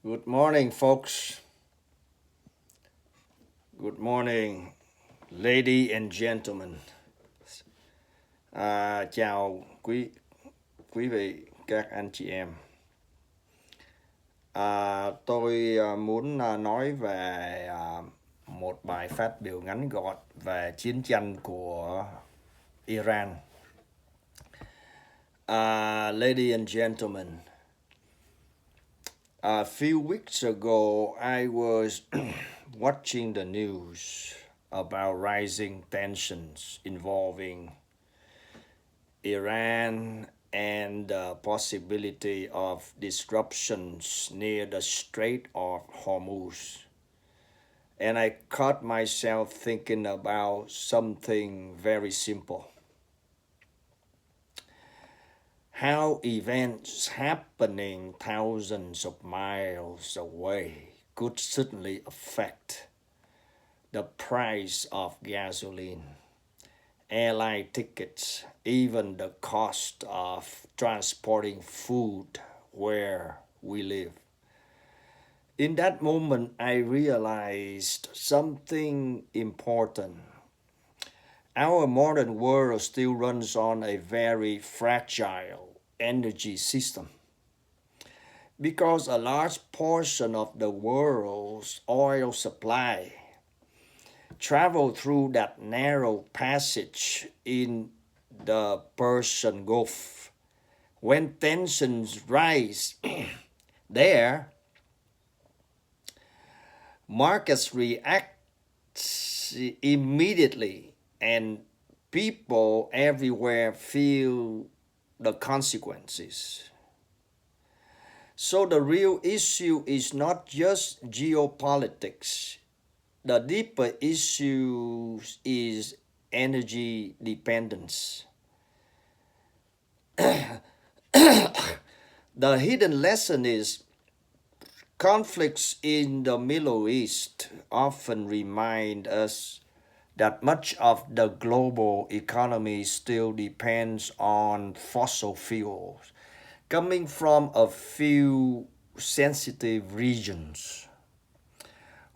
Good morning, folks. Good morning, lady and gentlemen. Chào quý vị, các anh chị em. Tôi muốn nói về một bài phát biểu ngắn gọn về chiến tranh của Iran. Lady and gentlemen, a few weeks ago, I was watching the news about rising tensions involving Iran and the possibility of disruptions near the Strait of Hormuz. And I caught myself thinking about something very simple. How events happening thousands of miles away could certainly affect the price of gasoline, airline tickets, even the cost of transporting food where we live. In that moment, I realized something important. Our modern world still runs on a very fragile energy system because a large portion of the world's oil supply travel through that narrow passage in the Persian Gulf. When tensions rise there, markets react immediately and people everywhere feel the consequences. So the real issue is not just geopolitics. The deeper issue is energy dependence. The hidden lesson is conflicts in the Middle East often remind us that much of the global economy still depends on fossil fuels coming from a few sensitive regions.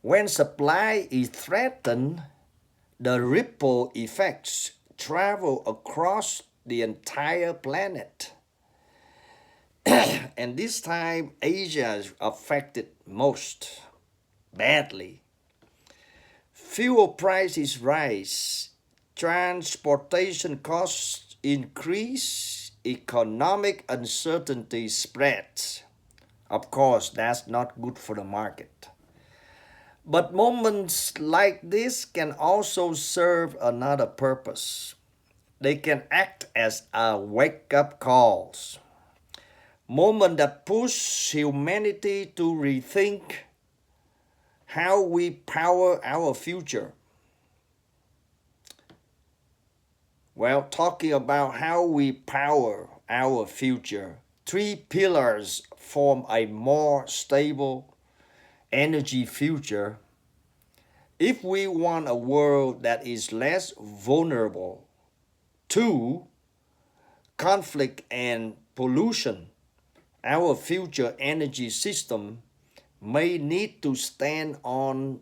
When supply is threatened, the ripple effects travel across the entire planet. And this time, Asia is affected most badly. Fuel prices rise, transportation costs increase, economic uncertainty spreads. Of course, that's not good for the market. But moments like this can also serve another purpose. They can act as a wake-up calls. Moment that push humanity to rethink how we power our future. Well, talking about how we power our future, three pillars form a more stable energy future. If we want a world that is less vulnerable to conflict and pollution, our future energy system may need to stand on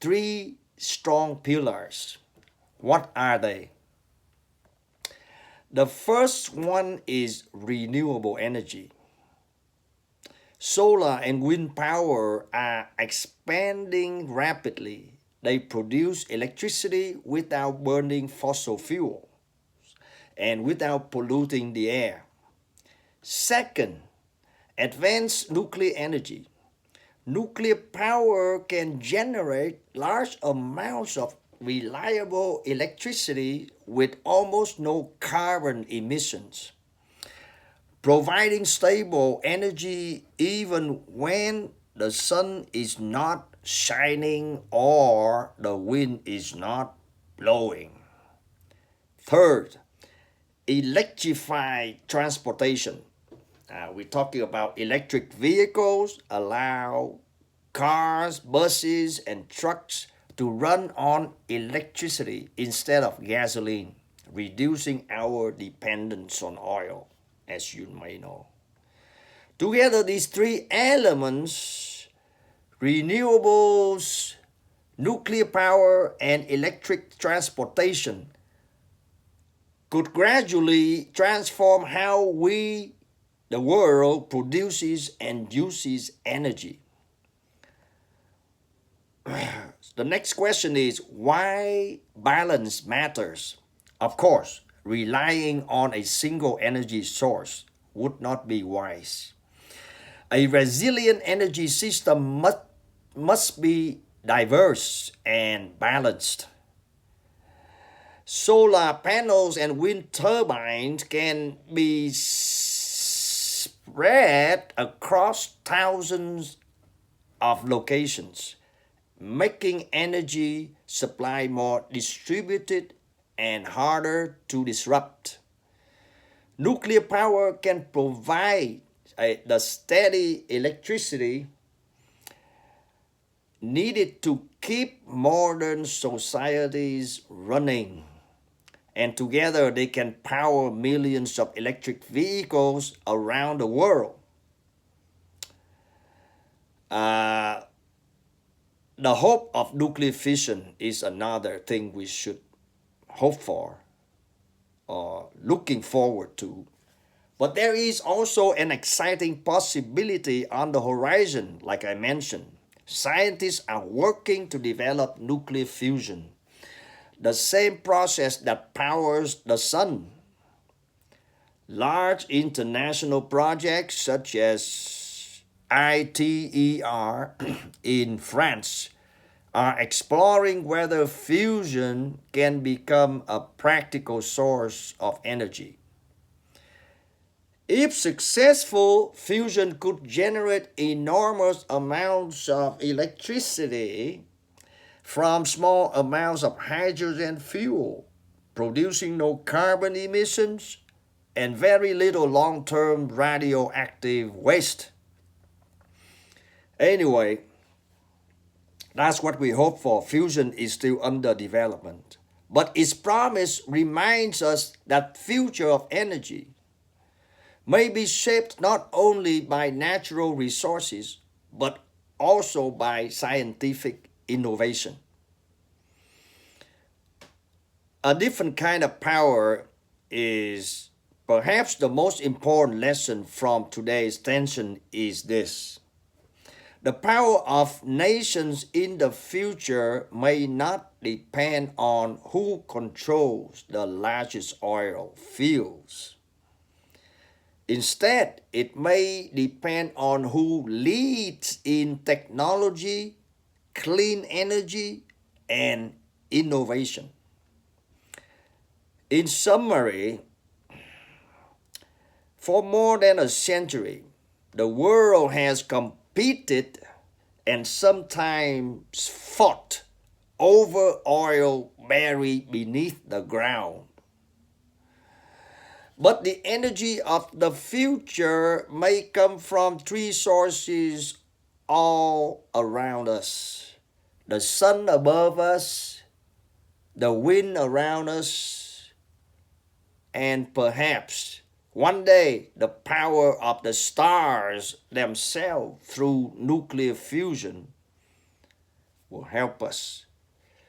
three strong pillars. What are they? The first one is renewable energy. Solar and wind power are expanding rapidly. They produce electricity without burning fossil fuel and without polluting the air. Second, advanced nuclear energy. Nuclear power can generate large amounts of reliable electricity with almost no carbon emissions, providing stable energy even when the sun is not shining or the wind is not blowing. Third, electrified transportation. We're talking about electric vehicles allow cars, buses, and trucks to run on electricity instead of gasoline, reducing our dependence on oil, as you may know. Together, these three elements renewables, nuclear power, and electric transportation could gradually transform how the world, produces and uses energy. The next question is why balance matters. Of course, relying on a single energy source would not be wise. A resilient energy system must be diverse and balanced. Solar panels and wind turbines can be spread across thousands of locations, making energy supply more distributed and harder to disrupt. Nuclear power can provide the steady electricity needed to keep modern societies running. And together they can power millions of electric vehicles around the world. The hope of nuclear fission is another thing we should hope for or looking forward to. But there is also an exciting possibility on the horizon, like I mentioned. Scientists are working to develop nuclear fusion, the same process that powers the sun. Large international projects such as ITER in France are exploring whether fusion can become a practical source of energy. If successful, fusion could generate enormous amounts of electricity from small amounts of hydrogen fuel, producing no carbon emissions and very little long-term radioactive waste. Anyway, that's what we hope for. Fusion is still under development. But its promise reminds us that future of energy may be shaped not only by natural resources, but also by scientific innovation. A different kind of power is perhaps the most important lesson from today's tension is this. The power of nations in the future may not depend on who controls the largest oil fields. Instead, it may depend on who leads in technology, clean energy, and innovation. In summary, for more than a century, the world has competed and sometimes fought over oil buried beneath the ground. But the energy of the future may come from three sources all around us: the sun above us, the wind around us, and perhaps one day the power of the stars themselves through nuclear fusion will help us.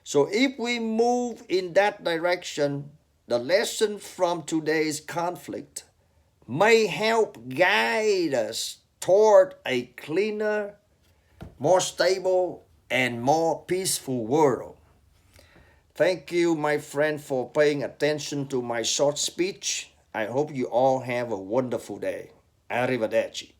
So if we move in that direction, the lesson from today's conflict may help guide us toward a cleaner, more stable, and more peaceful world. Thank you, my friend, for paying attention to my short speech. I hope you all have a wonderful day. Arrivederci.